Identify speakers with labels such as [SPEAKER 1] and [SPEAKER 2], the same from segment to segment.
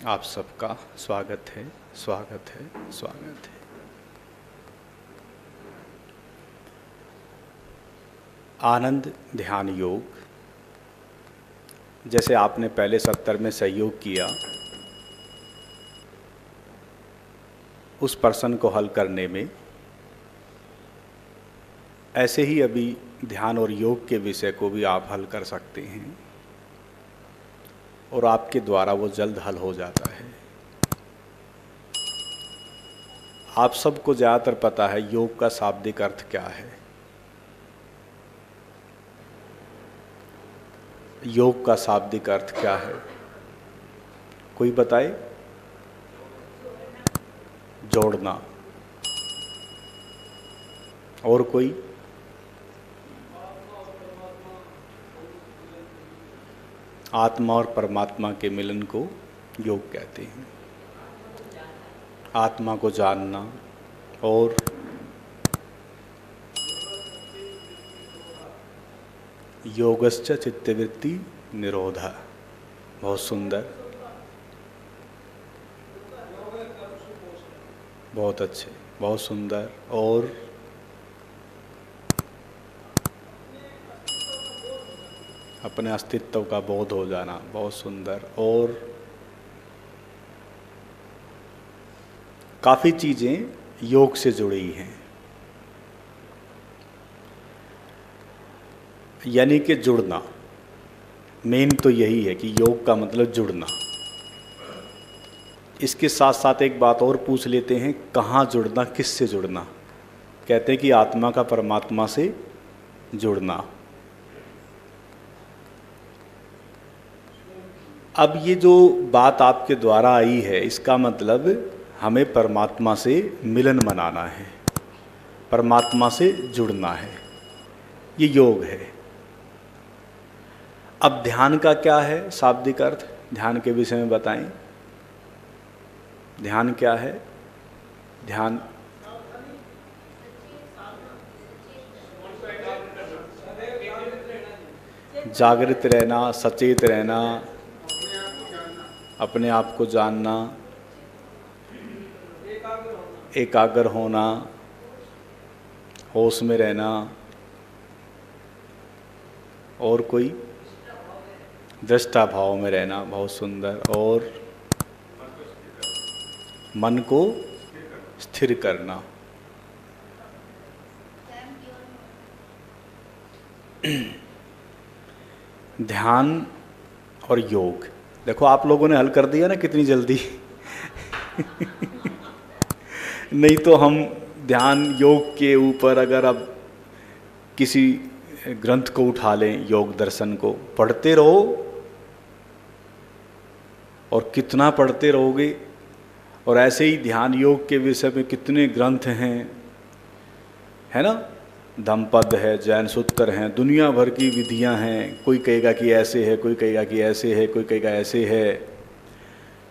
[SPEAKER 1] आप सबका स्वागत है, स्वागत है, स्वागत है। आनंद ध्यान योग, जैसे आपने पहले 70 में सहयोग किया, उस प्रश्न को हल करने में, ऐसे ही अभी ध्यान और योग के विषय को भी आप हल कर सकते हैं और आपके द्वारा वो जल्द हल हो जाता है। आप सबको ज़्यादातर पता है योग का शाब्दिक अर्थ क्या है। योग का शाब्दिक अर्थ क्या है, कोई बताए? जोड़ना। और कोई? आत्मा और परमात्मा के मिलन को योग कहते हैं। आत्मा को जानना और योगश्च चित्तवृत्ति निरोधा। बहुत सुंदर, बहुत अच्छे, बहुत सुंदर। और अपने अस्तित्व का बोध हो जाना, बहुत सुंदर। और काफ़ी चीज़ें योग से जुड़ी हैं, यानी कि जुड़ना। मेन तो यही है कि योग का मतलब जुड़ना। इसके साथ साथ एक बात और पूछ लेते हैं, कहाँ जुड़ना, किससे जुड़ना? कहते हैं कि आत्मा का परमात्मा से जुड़ना। अब ये जो बात आपके द्वारा आई है, इसका मतलब हमें परमात्मा से मिलन मनाना है, परमात्मा से जुड़ना है, ये योग है। अब ध्यान का क्या है शाब्दिक अर्थ? ध्यान के विषय में बताएं। ध्यान क्या है? ध्यान जागृत रहना, सचेत रहना, अपने आप को जानना, एकाग्र होना, होश में रहना। और कोई? दृष्टा भाव में रहना, बहुत सुंदर। और मन को स्थिर करना। ध्यान और योग, देखो आप लोगों ने हल कर दिया ना कितनी जल्दी। नहीं तो हम ध्यान योग के ऊपर अगर अब किसी ग्रंथ को उठा लें, योग दर्शन को पढ़ते रहो, और कितना पढ़ते रहोगे। और ऐसे ही ध्यान योग के विषय में कितने ग्रंथ हैं, है ना? धम्मपद है, जैन सूत्र हैं, दुनिया भर की विधियां हैं। कोई कहेगा कि ऐसे है, कोई कहेगा कि ऐसे है, कोई कहेगा ऐसे है।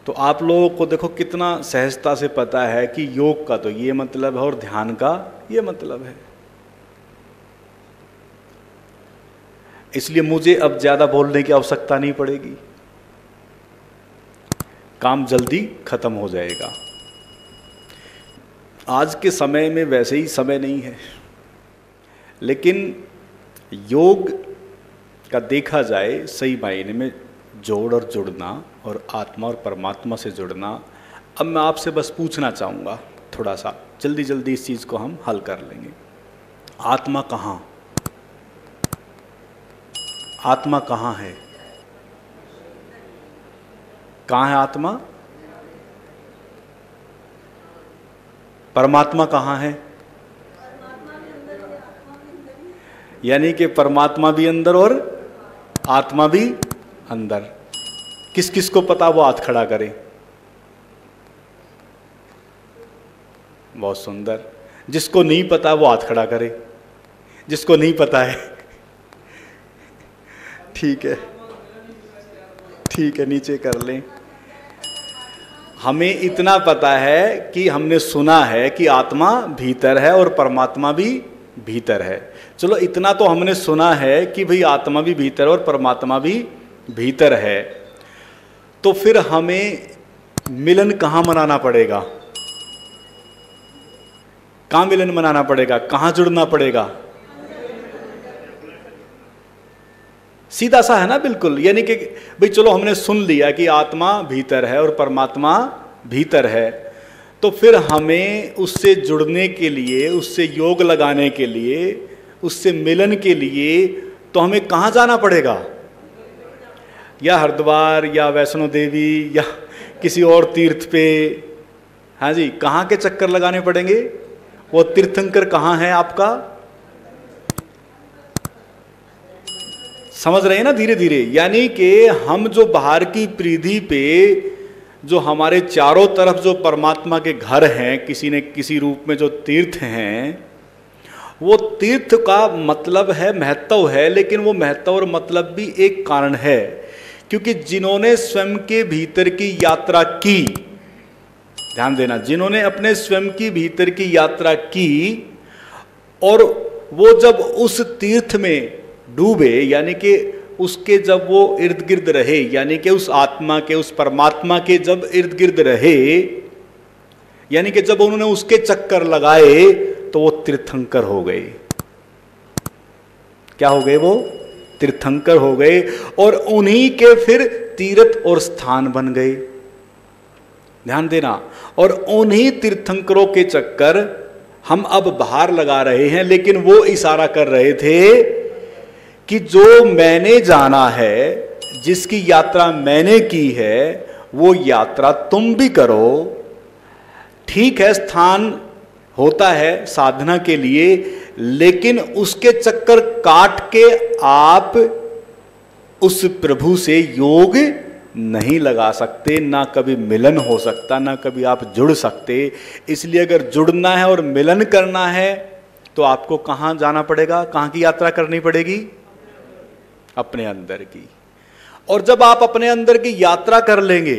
[SPEAKER 1] तो आप लोगों को देखो कितना सहजता से पता है कि योग का तो ये मतलब है और ध्यान का ये मतलब है। इसलिए मुझे अब ज़्यादा बोलने की आवश्यकता नहीं पड़ेगी, काम जल्दी खत्म हो जाएगा। आज के समय में वैसे ही समय नहीं है, लेकिन योग का देखा जाए सही मायने में जोड़ और जुड़ना और आत्मा और परमात्मा से जुड़ना। अब मैं आपसे बस पूछना चाहूँगा, थोड़ा सा जल्दी जल्दी इस चीज़ को हम हल कर लेंगे। आत्मा कहाँ? आत्मा कहाँ है? कहाँ है आत्मा? परमात्मा कहाँ है? यानी कि परमात्मा भी अंदर और आत्मा भी अंदर। किस किस को पता वो हाथ खड़ा करे। बहुत सुंदर। जिसको नहीं पता वो हाथ खड़ा करे। जिसको नहीं पता है ठीक है, ठीक है, नीचे कर लें। हमें इतना पता है कि हमने सुना है कि आत्मा भीतर है और परमात्मा भी भीतर है। चलो इतना तो हमने सुना है कि भाई आत्मा भी भीतर और परमात्मा भी भीतर है। तो फिर हमें मिलन कहां मनाना पड़ेगा? कहां मिलन मनाना पड़ेगा? कहां जुड़ना पड़ेगा? सीधा सा है ना, बिल्कुल। यानी कि भाई चलो हमने सुन लिया कि आत्मा भीतर है और परमात्मा भीतर है, तो फिर हमें उससे जुड़ने के लिए, उससे योग लगाने के लिए, उससे मिलन के लिए तो हमें कहां जाना पड़ेगा? या हरिद्वार या वैष्णो देवी या किसी और तीर्थ पे? हाँ जी, कहाँ के चक्कर लगाने पड़ेंगे? वो तीर्थंकर कहाँ है आपका? समझ रहे हैं ना धीरे धीरे। यानी कि हम जो बाहर की परिधि पे, जो हमारे चारों तरफ जो परमात्मा के घर हैं, किसी न किसी रूप में जो तीर्थ हैं, वो तीर्थ का मतलब है, महत्व है, लेकिन वो महत्व और मतलब भी एक कारण है, क्योंकि जिन्होंने स्वयं के भीतर की यात्रा की, ध्यान देना, जिन्होंने अपने स्वयं की भीतर की यात्रा की और वो जब उस तीर्थ में डूबे, यानी कि उसके जब वो इर्द गिर्द रहे, यानी कि उस आत्मा के, उस परमात्मा के जब इर्द गिर्द रहे, यानी कि जब उन्होंने उसके चक्कर लगाए, तो वो तीर्थंकर हो गए। क्या हो गए? वो तीर्थंकर हो गए और उन्हीं के फिर तीर्थ और स्थान बन गए। ध्यान देना। और उन्हीं तीर्थंकरों के चक्कर हम अब बाहर लगा रहे हैं, लेकिन वो इशारा कर रहे थे कि जो मैंने जाना है, जिसकी यात्रा मैंने की है, वो यात्रा तुम भी करो। ठीक है, स्थान होता है साधना के लिए, लेकिन उसके चक्कर काट के आप उस प्रभु से योग नहीं लगा सकते, ना कभी मिलन हो सकता, ना कभी आप जुड़ सकते। इसलिए अगर जुड़ना है और मिलन करना है तो आपको कहाँ जाना पड़ेगा? कहाँ की यात्रा करनी पड़ेगी? अपने अंदर की। और जब आप अपने अंदर की यात्रा कर लेंगे,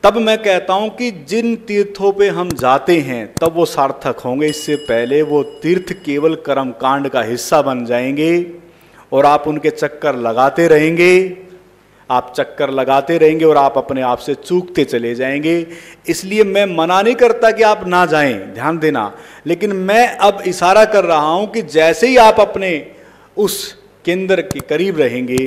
[SPEAKER 1] तब मैं कहता हूं कि जिन तीर्थों पे हम जाते हैं तब वो सार्थक होंगे। इससे पहले वो तीर्थ केवल कर्म कांड का हिस्सा बन जाएंगे और आप उनके चक्कर लगाते रहेंगे, आप चक्कर लगाते रहेंगे और आप अपने आप से चूकते चले जाएंगे। इसलिए मैं मना नहीं करता कि आप ना जाएं, ध्यान देना, लेकिन मैं अब इशारा कर रहा हूं कि जैसे ही आप अपने उस केंद्र के करीब रहेंगे,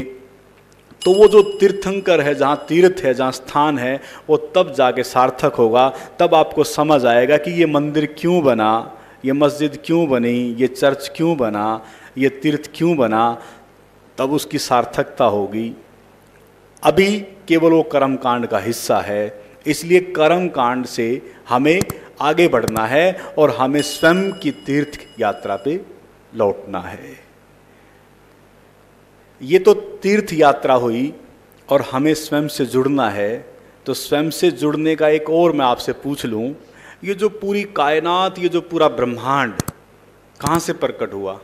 [SPEAKER 1] तो वो जो तीर्थंकर है, जहाँ तीर्थ है, जहाँ स्थान है, वो तब जाके सार्थक होगा। तब आपको समझ आएगा कि ये मंदिर क्यों बना, ये मस्जिद क्यों बनी, ये चर्च क्यों बना, ये तीर्थ क्यों बना, तब उसकी सार्थकता होगी। अभी केवल वो कर्म कांड का हिस्सा है। इसलिए कर्म कांड से हमें आगे बढ़ना है और हमें स्वयं की तीर्थ यात्रा पे लौटना है। ये तो तीर्थ यात्रा हुई और हमें स्वयं से जुड़ना है। तो स्वयं से जुड़ने का एक और मैं आपसे पूछ लूँ, ये जो पूरी कायनात, ये जो पूरा ब्रह्मांड कहाँ से प्रकट हुआ?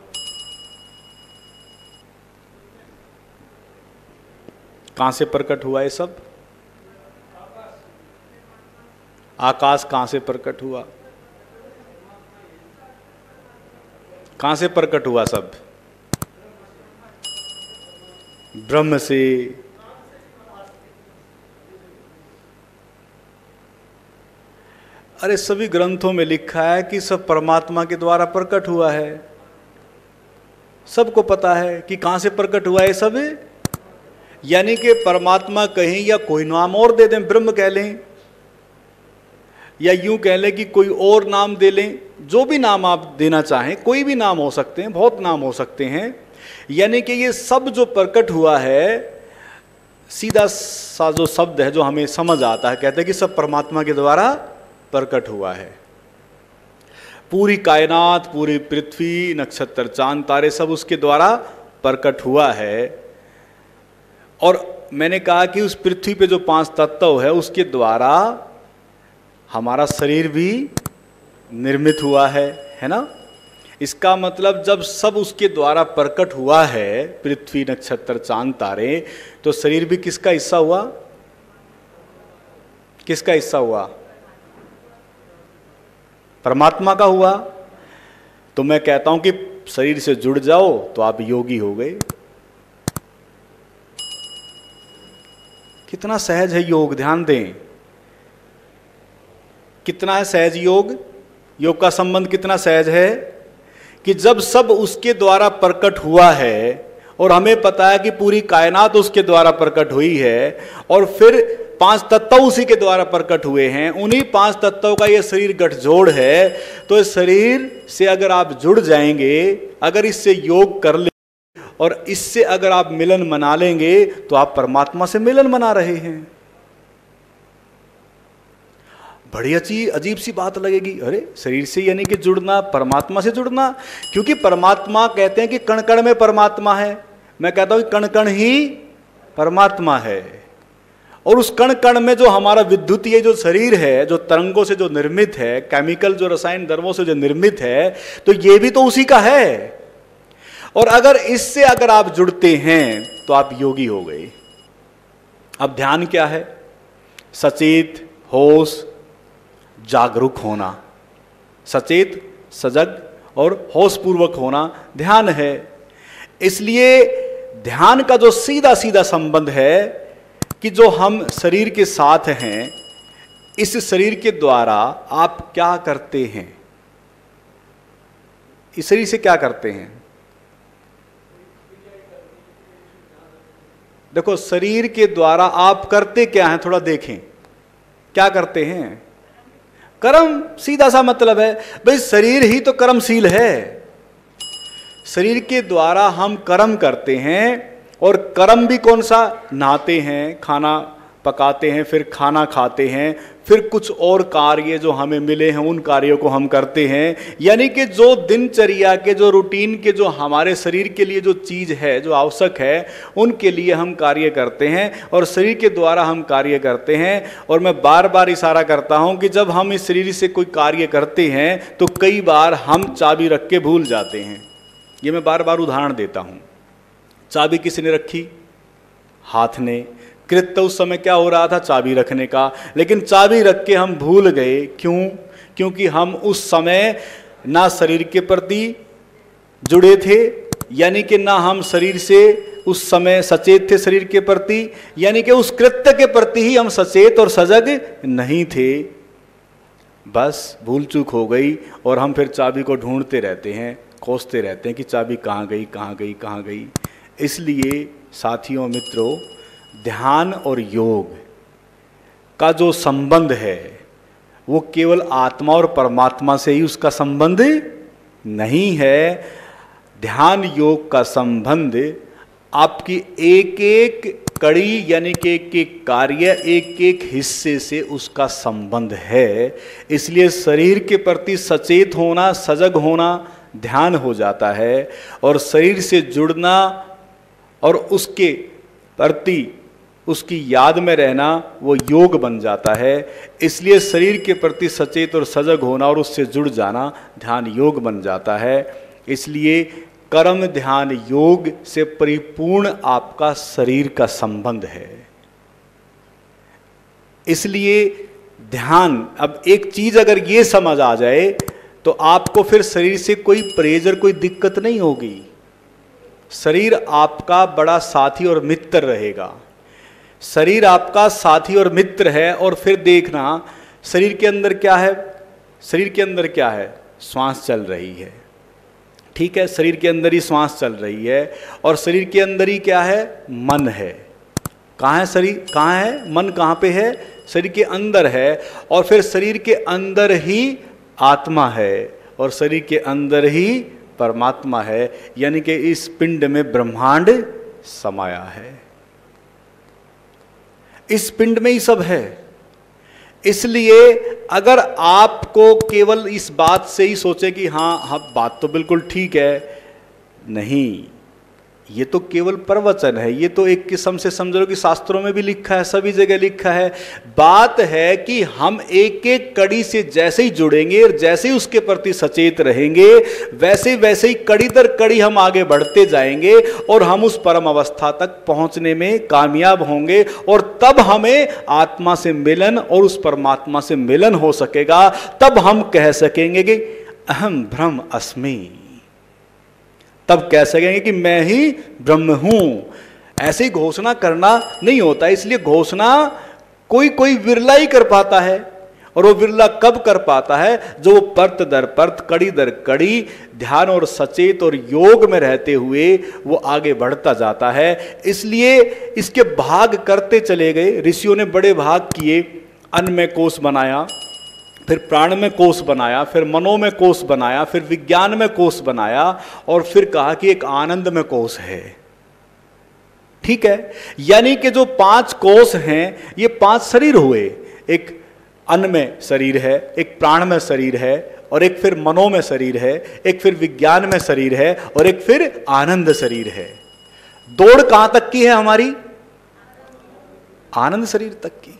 [SPEAKER 1] कहाँ से प्रकट हुआ ये सब? आकाश कहाँ से प्रकट हुआ? कहाँ से प्रकट हुआ सब? ब्रह्म से। अरे सभी ग्रंथों में लिखा है कि सब परमात्मा के द्वारा प्रकट हुआ है। सबको पता है कि कहां से प्रकट हुआ है सब। यानी कि परमात्मा कहें या कोई नाम और दे दें, ब्रह्म कह लें, या यूं कह लें कि कोई और नाम दे लें, जो भी नाम आप देना चाहें, कोई भी नाम हो सकते हैं, बहुत नाम हो सकते हैं। यानी कि ये सब जो प्रकट हुआ है, सीधा सा जो शब्द है जो हमें समझ आता है, कहते हैं कि सब परमात्मा के द्वारा प्रकट हुआ है। पूरी कायनात, पूरी पृथ्वी, नक्षत्र, चांद, तारे, सब उसके द्वारा प्रकट हुआ है। और मैंने कहा कि उस पृथ्वी पे जो 5 तत्व है, उसके द्वारा हमारा शरीर भी निर्मित हुआ है ना। इसका मतलब जब सब उसके द्वारा प्रकट हुआ है, पृथ्वी, नक्षत्र, चांद, तारे, तो शरीर भी किसका हिस्सा हुआ? किसका हिस्सा हुआ? परमात्मा का हुआ। तो मैं कहता हूं कि शरीर से जुड़ जाओ तो आप योगी हो गए। कितना सहज है योग, ध्यान दें। कितना है सहज योग? योग का संबंध कितना सहज है कि जब सब उसके द्वारा प्रकट हुआ है और हमें पता है कि पूरी कायनात उसके द्वारा प्रकट हुई है, और फिर 5 तत्व उसी के द्वारा प्रकट हुए हैं, उन्हीं 5 तत्वों का ये शरीर गठजोड़ है। तो इस शरीर से अगर आप जुड़ जाएंगे, अगर इससे योग कर ले और इससे अगर आप मिलन मना लेंगे, तो आप परमात्मा से मिलन मना रहे हैं। बड़ी अजीब सी बात लगेगी, अरे शरीर से यानी कि जुड़ना, परमात्मा से जुड़ना, क्योंकि परमात्मा कहते हैं कि कण कण में परमात्मा है। मैं कहता हूं कि कण कण ही परमात्मा है, और उस कण कण में जो हमारा विद्युतीय जो शरीर है, जो तरंगों से जो निर्मित है, केमिकल जो रसायन द्रव्यों से जो निर्मित है, तो ये भी तो उसी का है। और अगर इससे अगर आप जुड़ते हैं तो आप योगी हो गए। अब ध्यान क्या है? सचेत, होश, जागरूक होना, सचेत, सजग और होशपूर्वक होना ध्यान है। इसलिए ध्यान का जो सीधा सीधा संबंध है कि जो हम शरीर के साथ हैं, इस शरीर के द्वारा आप क्या करते हैं, इस शरीर से क्या करते हैं। देखो, शरीर के द्वारा आप करते क्या हैं, थोड़ा देखें क्या करते हैं। कर्म, सीधा सा मतलब है भाई, शरीर ही तो कर्मशील है। शरीर के द्वारा हम कर्म करते हैं, और कर्म भी कौन सा? नहाते हैं, खाना पकाते हैं, फिर खाना खाते हैं, फिर कुछ और कार्य जो हमें मिले हैं उन कार्यों को हम करते हैं। यानी कि जो दिनचर्या के, जो रूटीन के, जो हमारे शरीर के लिए जो चीज़ है, जो आवश्यक है, उनके लिए हम कार्य करते हैं और शरीर के द्वारा हम कार्य करते हैं। और मैं बार बार इशारा करता हूं कि जब हम इस शरीर से कोई कार्य करते हैं तो कई बार हम चाबी रख के भूल जाते हैं। ये मैं बार बार उदाहरण देता हूं। चाबी किसने रखी? हाथ ने। कृत्य उस समय क्या हो रहा था? चाबी रखने का। लेकिन चाबी रख के हम भूल गए। क्यों? क्योंकि हम उस समय ना शरीर के प्रति जुड़े थे, यानी कि ना हम शरीर से उस समय सचेत थे शरीर के प्रति, यानी कि उस कृत्य के प्रति ही हम सचेत और सजग नहीं थे। बस भूल चूक हो गई और हम फिर चाबी को ढूंढते रहते हैं, खोजते रहते हैं कि चाबी कहाँ गई, कहाँ गई, कहाँ गई। इसलिए साथियों, मित्रों, ध्यान और योग का जो संबंध है वो केवल आत्मा और परमात्मा से ही उसका संबंध नहीं है। ध्यान योग का संबंध आपकी एक एक कड़ी, यानी कि एक एक कार्य, एक एक हिस्से से उसका संबंध है। इसलिए शरीर के प्रति सचेत होना, सजग होना ध्यान हो जाता है, और शरीर से जुड़ना और उसके प्रति उसकी याद में रहना वो योग बन जाता है। इसलिए शरीर के प्रति सचेत और सजग होना और उससे जुड़ जाना ध्यान योग बन जाता है। इसलिए कर्म ध्यान योग से परिपूर्ण आपका शरीर का संबंध है। इसलिए ध्यान, अब एक चीज अगर ये समझ आ जाए तो आपको फिर शरीर से कोई प्रेजर, कोई दिक्कत नहीं होगी। शरीर आपका बड़ा साथी और मित्र रहेगा। शरीर आपका साथी और मित्र है। और फिर देखना, शरीर के अंदर क्या है? शरीर के अंदर क्या है? श्वास चल रही है, ठीक है, शरीर के अंदर ही श्वास चल रही है। और शरीर के अंदर ही क्या है? मन है। कहाँ है शरीर? कहाँ है मन? कहाँ पे है? शरीर के अंदर है। और फिर शरीर के अंदर ही आत्मा है, और शरीर के अंदर ही परमात्मा है। यानी कि इस पिंड में ब्रह्मांड समाया है, इस पिंड में ही सब है। इसलिए अगर आपको केवल इस बात से ही सोचे कि हाँ बात तो बिल्कुल ठीक है, नहीं, ये तो केवल प्रवचन है। ये तो एक किस्म से समझ लो कि शास्त्रों में भी लिखा है, सभी जगह लिखा है। बात है कि हम एक एक कड़ी से जैसे ही जुड़ेंगे और जैसे ही उसके प्रति सचेत रहेंगे, वैसे वैसे ही कड़ी दर कड़ी हम आगे बढ़ते जाएंगे और हम उस परम अवस्था तक पहुंचने में कामयाब होंगे। और तब हमें आत्मा से मिलन और उस परमात्मा से मिलन हो सकेगा। तब हम कह सकेंगे कि अहम ब्रह्म अस्मि। तब कह सकेंगे कि मैं ही ब्रह्म हूं। ऐसे ही घोषणा करना नहीं होता। इसलिए घोषणा कोई कोई विरला ही कर पाता है, और वो बिरला कब कर पाता है? जो वो परत दर परत, कड़ी दर कड़ी ध्यान और सचेत और योग में रहते हुए वो आगे बढ़ता जाता है। इसलिए इसके भाग करते चले गए ऋषियों ने, बड़े भाग किए। अन्न में कोष बनाया, फिर प्राण में कोष बनाया, फिर मनो में कोष बनाया, फिर विज्ञान में कोष बनाया, और फिर कहा कि एक आनंद में कोष है। ठीक है, यानी कि जो 5 कोष हैं ये 5 शरीर हुए। एक अन्न में शरीर है, एक प्राण में शरीर है, और एक फिर मनो में शरीर है, एक फिर विज्ञान में शरीर है, और एक फिर आनंद शरीर है। दौड़ कहां तक की है हमारी? आनंद शरीर तक की।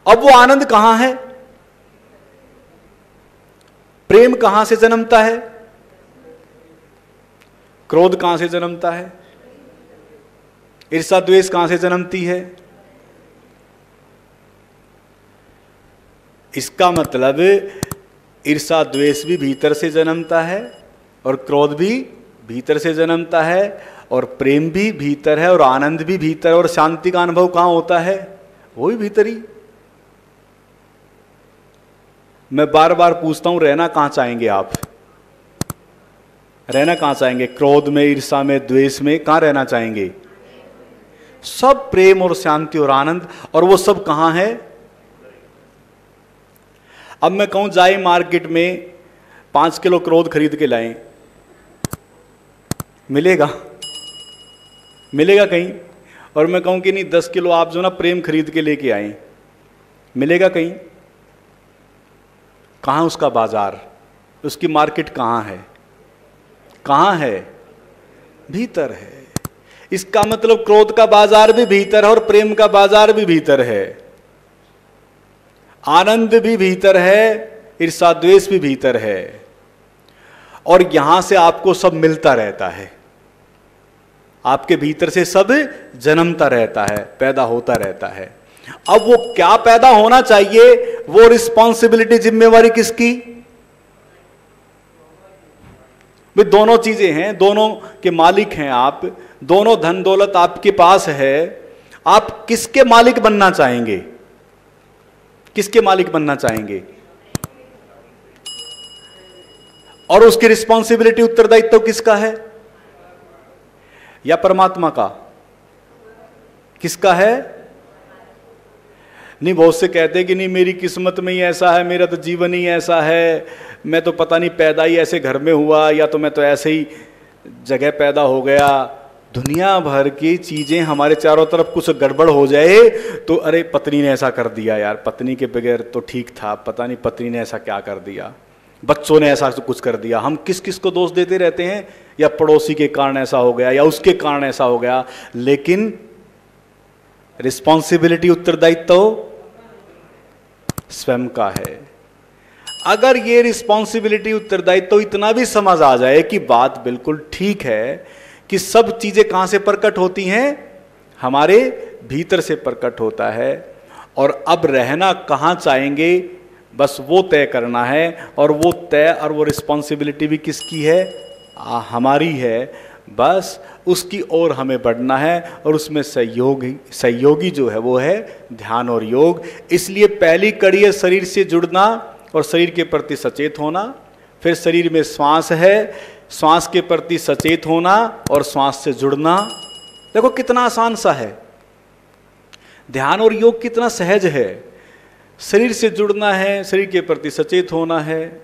[SPEAKER 1] अब वो आनंद कहां है? प्रेम कहां से जन्मता है? क्रोध कहां से जन्मता है? ईर्ष्या द्वेष कहां से जन्मती है? इसका मतलब ईर्ष्या द्वेष भी भीतर से जन्मता है, और क्रोध भी भीतर से जन्मता है, और प्रेम भी भीतर है, और आनंद भी भीतर, और शांति का अनुभव कहां होता है? वो भी भीतर ही। मैं बार बार पूछता हूं, रहना कहां चाहेंगे आप? रहना कहां चाहेंगे? क्रोध में, ईर्ष्या में, द्वेष में कहां रहना चाहेंगे? सब प्रेम और शांति और आनंद, और वो सब कहां है? अब मैं कहूं जाए मार्केट में 5 किलो क्रोध खरीद के लाएं, मिलेगा? मिलेगा कहीं? और मैं कहूं कि नहीं 10 किलो आप जो ना प्रेम खरीद के लेके आए, मिलेगा कहीं? कहां उसका बाजार, उसकी मार्केट कहां है? कहां है? भीतर है। इसका मतलब क्रोध का बाजार भी भीतर है, और प्रेम का बाजार भी भीतर है, आनंद भी भीतर है, ईर्ष्या द्वेष भी भीतर है, और यहां से आपको सब मिलता रहता है। आपके भीतर से सब जन्मता रहता है, पैदा होता रहता है। अब वो क्या पैदा होना चाहिए? वो रिस्पॉन्सिबिलिटी, जिम्मेवारी किसकी? वे दोनों चीजें हैं, दोनों के मालिक हैं आप, दोनों धन दौलत आपके पास है। आप किसके मालिक बनना चाहेंगे? किसके मालिक बनना चाहेंगे? और उसकी रिस्पॉन्सिबिलिटी, उत्तरदायित्व किसका है? या परमात्मा का? किसका है? नहीं, बहुत से कहते हैं कि नहीं मेरी किस्मत में ही ऐसा है, मेरा तो जीवन ही ऐसा है, मैं तो पता नहीं पैदा ही ऐसे घर में हुआ, या तो मैं तो ऐसे ही जगह पैदा हो गया। दुनिया भर की चीजें हमारे चारों तरफ, कुछ गड़बड़ हो जाए तो अरे पत्नी ने ऐसा कर दिया यार, पत्नी के बगैर तो ठीक था, पता नहीं पत्नी ने ऐसा क्या कर दिया, बच्चों ने ऐसा कुछ कर दिया। हम किस किस को दोष देते रहते हैं, या पड़ोसी के कारण ऐसा हो गया, या उसके कारण ऐसा हो गया। लेकिन रिस्पॉन्सिबिलिटी, उत्तरदायित्व स्वयं का है। अगर ये रिस्पॉन्सिबिलिटी, उत्तरदायित्व इतना भी समझ आ जाए कि बात बिल्कुल ठीक है, कि सब चीजें कहां से प्रकट होती हैं? हमारे भीतर से प्रकट होता है। और अब रहना कहां चाहेंगे, बस वो तय करना है। और वो तय और वो रिस्पॉन्सिबिलिटी भी किसकी है? हमारी है। बस उसकी ओर हमें बढ़ना है, और उसमें सहयोगी जो है वो है ध्यान और योग। इसलिए पहली कड़ी है शरीर से जुड़ना और शरीर के प्रति सचेत होना। फिर शरीर में श्वास है, श्वास के प्रति सचेत होना और श्वास से जुड़ना। देखो कितना आसान सा है, ध्यान और योग कितना सहज है। शरीर से जुड़ना है, शरीर के प्रति सचेत होना है,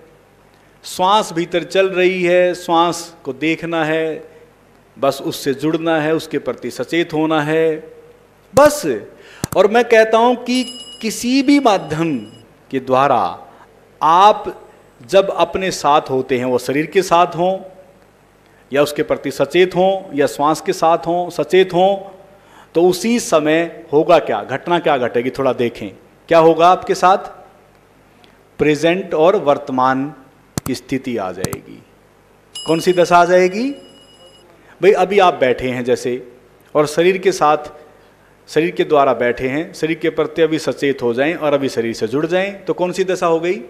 [SPEAKER 1] श्वास भीतर चल रही है, श्वास को देखना है, बस उससे जुड़ना है, उसके प्रति सचेत होना है, बस। और मैं कहता हूं कि किसी भी माध्यम के द्वारा आप जब अपने साथ होते हैं, वो शरीर के साथ हों या उसके प्रति सचेत हों या श्वास के साथ हों, सचेत हों, तो उसी समय होगा क्या, घटना क्या घटेगी, थोड़ा देखें क्या होगा आपके साथ। प्रेजेंट और वर्तमान की स्थिति आ जाएगी। कौन सी दशा आ जाएगी भाई? अभी आप बैठे हैं जैसे, और शरीर के साथ, शरीर के द्वारा बैठे हैं, शरीर के प्रति अभी सचेत हो जाएं और अभी शरीर से जुड़ जाएं, तो कौन सी दशा हो गई?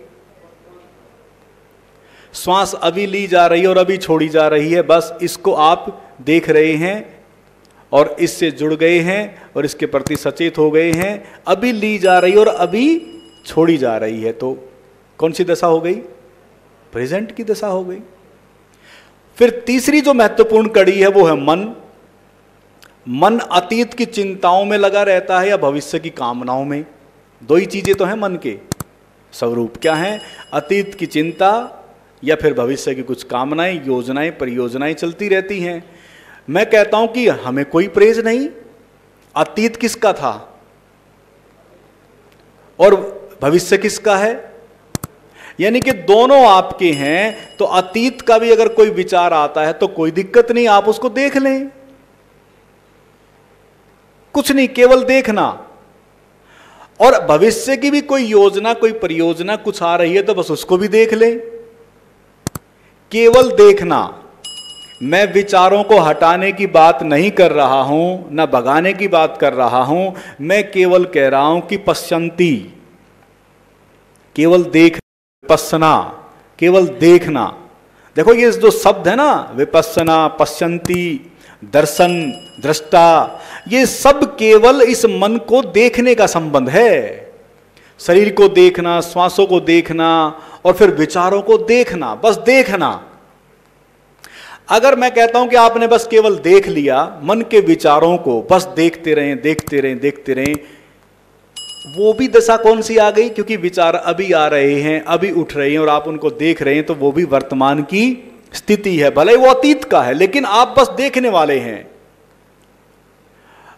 [SPEAKER 1] श्वास अभी ली जा रही है और अभी छोड़ी जा रही है, बस इसको आप देख रहे हैं और इससे जुड़ गए हैं और इसके प्रति सचेत हो गए हैं। अभी ली जा रही है और अभी छोड़ी जा रही है, तो कौन सी दशा हो गई? प्रेजेंट की दशा हो गई। फिर तीसरी जो महत्वपूर्ण कड़ी है वो है मन। मन अतीत की चिंताओं में लगा रहता है या भविष्य की कामनाओं में? दो ही चीजें तो हैं मन के स्वरूप, क्या है? अतीत की चिंता या फिर भविष्य की कुछ कामनाएं, योजनाएं, परियोजनाएं चलती रहती हैं। मैं कहता हूं कि हमें कोई प्रेज नहीं, अतीत किसका था और भविष्य किसका है, यानी कि दोनों आपके हैं। तो अतीत का भी अगर कोई विचार आता है तो कोई दिक्कत नहीं, आप उसको देख लें, कुछ नहीं, केवल देखना। और भविष्य की भी कोई योजना, कोई परियोजना कुछ आ रही है तो बस उसको भी देख लें, केवल देखना। मैं विचारों को हटाने की बात नहीं कर रहा हूं, ना भगाने की बात कर रहा हूं, मैं केवल कह रहा हूं कि पश्यंती, केवल देख, विपस्सना, केवल देखना। देखो ये जो शब्द है ना, विपस्सना, पश्यंती, दर्शन, दृष्टा, ये सब केवल इस मन को देखने का संबंध है। शरीर को देखना, श्वासों को देखना और फिर विचारों को देखना, बस देखना। अगर मैं कहता हूं कि आपने बस केवल देख लिया, मन के विचारों को बस देखते रहें, देखते रहें, देखते रहें, वो भी दशा कौन सी आ गई? क्योंकि विचार अभी आ रहे हैं, अभी उठ रहे हैं और आप उनको देख रहे हैं, तो वो भी वर्तमान की स्थिति है, भले वो अतीत का है, लेकिन आप बस देखने वाले हैं।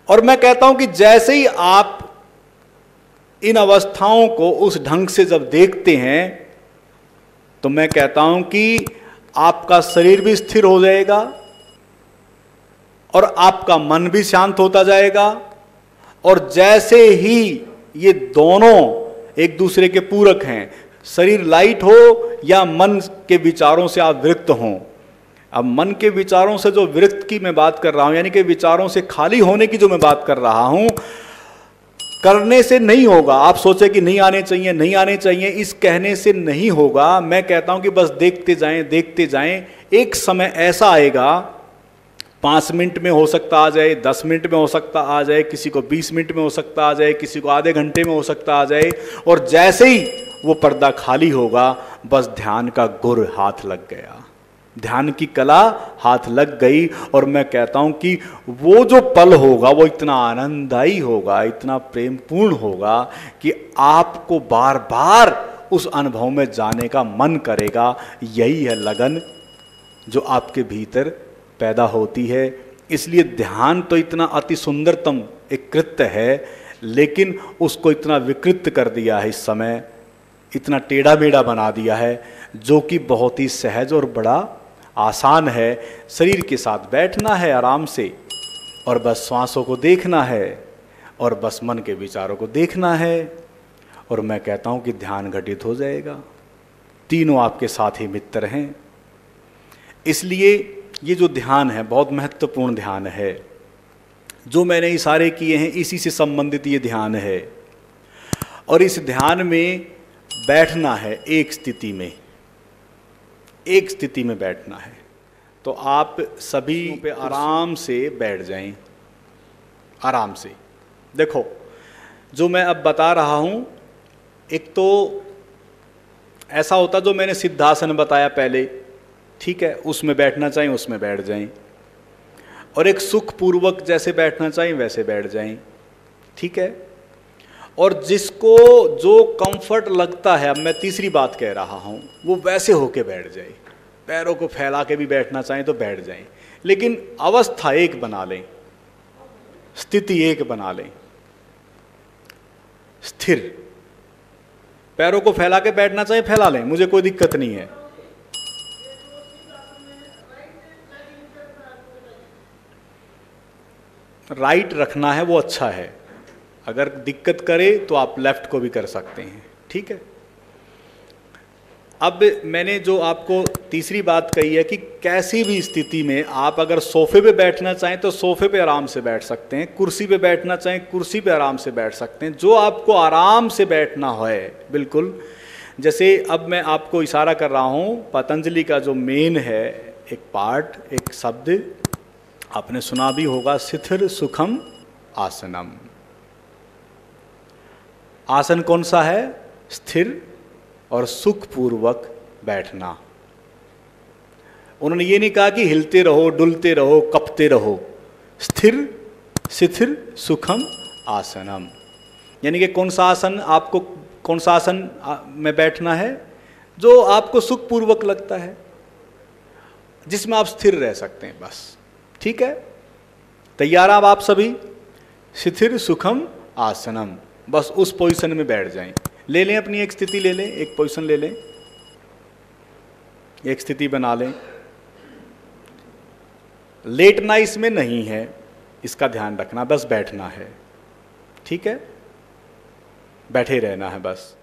[SPEAKER 1] और मैं कहता हूं कि जैसे ही आप इन अवस्थाओं को उस ढंग से जब देखते हैं, तो मैं कहता हूं कि आपका शरीर भी स्थिर हो जाएगा और आपका मन भी शांत होता जाएगा। और जैसे ही ये दोनों एक दूसरे के पूरक हैं, शरीर लाइट हो या मन के विचारों से आप विरक्त हों। अब मन के विचारों से जो विरक्त की मैं बात कर रहा हूं, यानी कि विचारों से खाली होने की जो मैं बात कर रहा हूं, करने से नहीं होगा। आप सोचे कि नहीं आने चाहिए, नहीं आने चाहिए, इस कहने से नहीं होगा। मैं कहता हूं कि बस देखते जाएं, देखते जाएं। एक समय ऐसा आएगा, 5 मिनट में हो सकता आ जाए, 10 मिनट में हो सकता आ जाए, किसी को 20 मिनट में हो सकता आ जाए, किसी को आधे घंटे में हो सकता आ जाए। और जैसे ही वो पर्दा खाली होगा, बस ध्यान का गुर हाथ लग गया, ध्यान की कला हाथ लग गई। और मैं कहता हूं कि वो जो पल होगा वो इतना आनंददायी होगा, इतना प्रेमपूर्ण होगा कि आपको बार बार उस अनुभव में जाने का मन करेगा। यही है लगन जो आपके भीतर पैदा होती है। इसलिए ध्यान तो इतना अति सुंदरतम एक कृत्य है, लेकिन उसको इतना विकृत कर दिया है इस समय, इतना टेढ़ा बेढ़ा बना दिया है, जो कि बहुत ही सहज और बड़ा आसान है। शरीर के साथ बैठना है आराम से और बस श्वासों को देखना है और बस मन के विचारों को देखना है, और मैं कहता हूं कि ध्यान घटित हो जाएगा। तीनों आपके साथ ही मित्र हैं। इसलिए ये जो ध्यान है बहुत महत्वपूर्ण ध्यान है। जो मैंने इशारे किए हैं इसी से संबंधित ये ध्यान है। और इस ध्यान में बैठना है एक स्थिति में, एक स्थिति में बैठना है। तो आप सभी पे आराम से बैठ जाएं, आराम से। देखो जो मैं अब बता रहा हूं, एक तो ऐसा होता जो मैंने सिद्धासन बताया पहले, ठीक है, उसमें बैठना चाहिए, उसमें बैठ जाएं। और एक सुखपूर्वक जैसे बैठना चाहिए वैसे बैठ जाएं, ठीक है। और जिसको जो कंफर्ट लगता है, अब मैं तीसरी बात कह रहा हूं, वो वैसे होके बैठ जाए। पैरों को फैला के भी बैठना चाहें तो बैठ जाएं, लेकिन अवस्था एक बना लें, स्थिति एक बना लें, स्थिर। पैरों को फैला के बैठना चाहें फैला लें, मुझे कोई दिक्कत नहीं है। राइट रखना है वो अच्छा है, अगर दिक्कत करे तो आप लेफ्ट को भी कर सकते हैं, ठीक है। अब मैंने जो आपको तीसरी बात कही है कि कैसी भी स्थिति में आप अगर सोफे पे बैठना चाहें तो सोफे पे आराम से बैठ सकते हैं, कुर्सी पे बैठना चाहें कुर्सी पे आराम से बैठ सकते हैं, जो आपको आराम से बैठना है बिल्कुल। जैसे अब मैं आपको इशारा कर रहा हूँ, पतंजलि का जो मेन है एक पार्ट, एक शब्द आपने सुना भी होगा, शिथिर सुखम आसनम। आसन कौन सा है? स्थिर और सुखपूर्वक बैठना। उन्होंने ये नहीं कहा कि हिलते रहो, डुलते रहो, कपते रहो। स्थिर शिथिर सुखम आसनम, यानी कि कौन सा आसन आपको, कौन सा आसन में बैठना है जो आपको सुखपूर्वक लगता है, जिसमें आप स्थिर रह सकते हैं, बस। ठीक है, तैयार आप सभी? शिथिर सुखम आसनम, बस उस पोजीशन में बैठ जाएं। ले लें अपनी एक स्थिति, ले लें, एक पोजीशन ले लें, एक स्थिति बना लें। लेटना इसमें नहीं है, इसका ध्यान रखना, बस बैठना है। ठीक है, बैठे रहना है बस।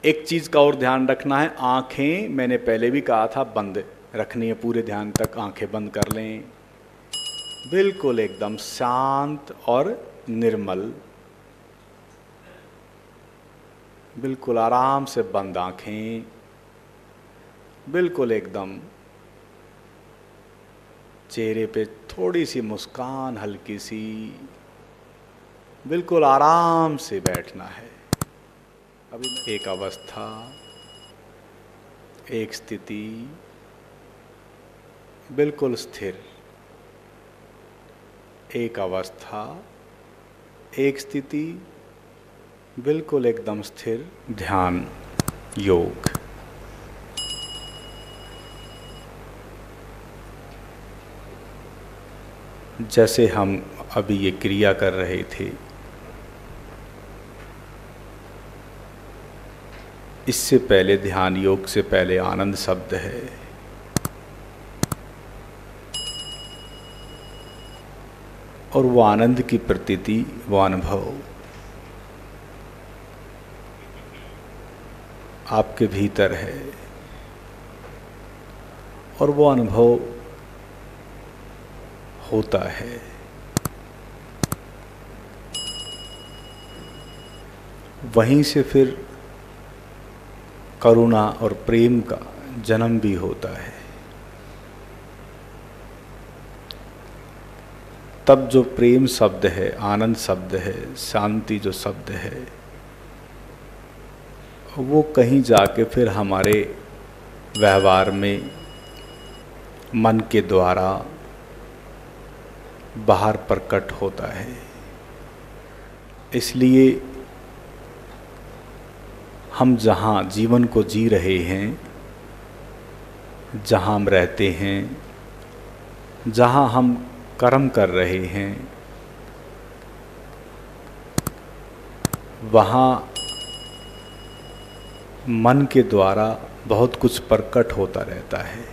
[SPEAKER 1] एक चीज का और ध्यान रखना है, आंखें मैंने पहले भी कहा था बंद रखनी है, पूरे ध्यान तक आंखें बंद कर लें, बिल्कुल एकदम शांत और निर्मल, बिल्कुल आराम से बंद आंखें, बिल्कुल एकदम चेहरे पे थोड़ी सी मुस्कान हल्की सी, बिल्कुल आराम से बैठना है। अभी एक अवस्था, एक स्थिति, बिल्कुल स्थिर, एक अवस्था, एक स्थिति, बिल्कुल एकदम स्थिर। ध्यान योग। जैसे हम अभी ये क्रिया कर रहे थे, इससे पहले ध्यान योग से पहले आनंद शब्द है। और वो आनंद की प्रतीति, वो अनुभव आपके भीतर है, और वो अनुभव होता है। वहीं से फिर करुणा और प्रेम का जन्म भी होता है। तब जो प्रेम शब्द है, आनंद शब्द है, शांति जो शब्द है, वो कहीं जाके फिर हमारे व्यवहार में मन के द्वारा बाहर प्रकट होता है। इसलिए हम जहाँ जीवन को जी रहे हैं, जहाँ हम रहते हैं, जहाँ हम कर्म कर रहे हैं, वहाँ मन के द्वारा बहुत कुछ प्रकट होता रहता है।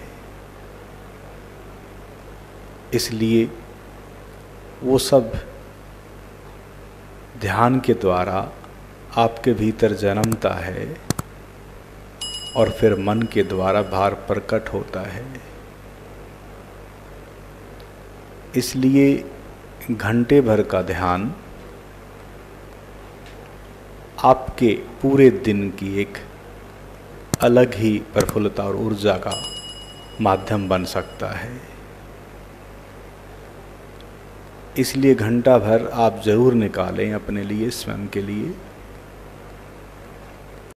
[SPEAKER 1] इसलिए वो सब ध्यान के द्वारा आपके भीतर जन्मता है और फिर मन के द्वारा बाहर प्रकट होता है। इसलिए घंटे भर का ध्यान आपके पूरे दिन की एक अलग ही प्रफुल्लता और ऊर्जा का माध्यम बन सकता है। इसलिए घंटा भर आप जरूर निकालें अपने लिए, स्वयं के लिए।